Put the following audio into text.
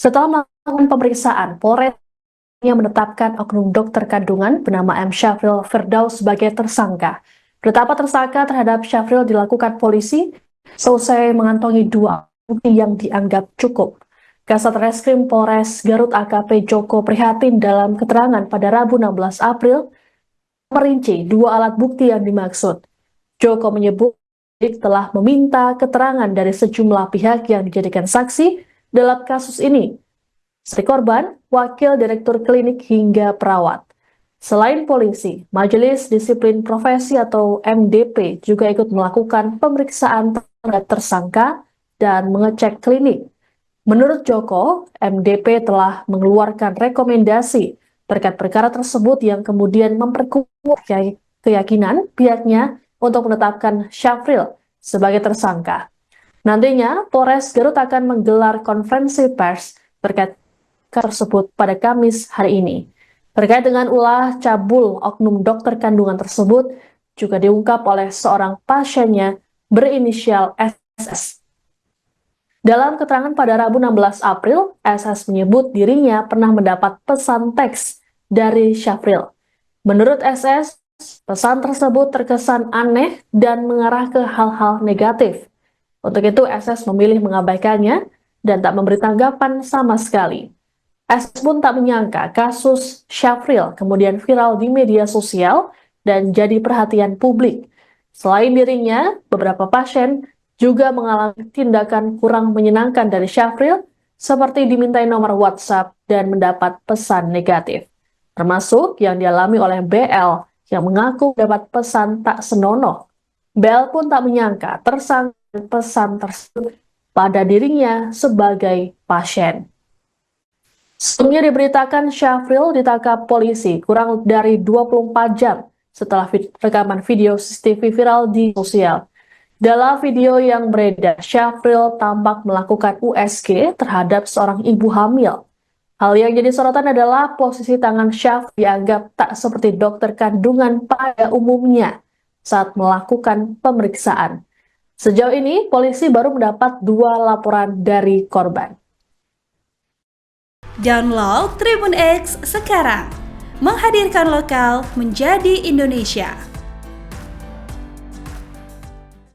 Setelah melakukan pemeriksaan, Polres yang menetapkan oknum dokter kandungan bernama M. Syafril Firdaus sebagai tersangka. Penetapan tersangka terhadap Syafril dilakukan polisi selesai mengantongi dua bukti yang dianggap cukup. Kasat Reskrim Polres Garut AKP Joko Prihatin dalam keterangan pada Rabu 16 April merinci dua alat bukti yang dimaksud. Joko menyebut telah meminta keterangan dari sejumlah pihak yang dijadikan saksi dalam kasus ini, seperti korban, wakil direktur klinik hingga perawat. Selain polisi, Majelis Disiplin Profesi atau MDP juga ikut melakukan pemeriksaan terhadap tersangka dan mengecek klinik. Menurut Joko, MDP telah mengeluarkan rekomendasi terkait perkara tersebut yang kemudian memperkuat keyakinan pihaknya untuk menetapkan Syafril sebagai tersangka. Nantinya, Polres Garut akan menggelar konferensi pers terkait tersebut pada Kamis hari ini. Terkait dengan ulah cabul oknum dokter kandungan tersebut juga diungkap oleh seorang pasiennya berinisial SS. Dalam keterangan pada Rabu 16 April, SS menyebut dirinya pernah mendapat pesan teks dari Syafril. Menurut SS, pesan tersebut terkesan aneh dan mengarah ke hal-hal negatif. Untuk itu, SS memilih mengabaikannya dan tak memberi tanggapan sama sekali. SS pun tak menyangka kasus Syafril kemudian viral di media sosial dan jadi perhatian publik. Selain dirinya, beberapa pasien juga mengalami tindakan kurang menyenangkan dari Syafril, seperti dimintai nomor WhatsApp dan mendapat pesan negatif. Termasuk yang dialami oleh BL yang mengaku dapat pesan tak senonoh. BL pun tak menyangka tersangka pesan tersebut pada dirinya sebagai pasien. Sebelumnya diberitakan Syafril ditangkap polisi kurang dari 24 jam setelah rekaman video CCTV viral di sosial. Dalam video yang beredar, Syafril tampak melakukan USG terhadap seorang ibu hamil. Hal yang jadi sorotan adalah posisi tangan Syafril dianggap tak seperti dokter kandungan pada umumnya saat melakukan pemeriksaan. Sejauh ini, polisi baru mendapat 2 laporan dari korban. Download Tribun X sekarang, menghadirkan lokal menjadi Indonesia.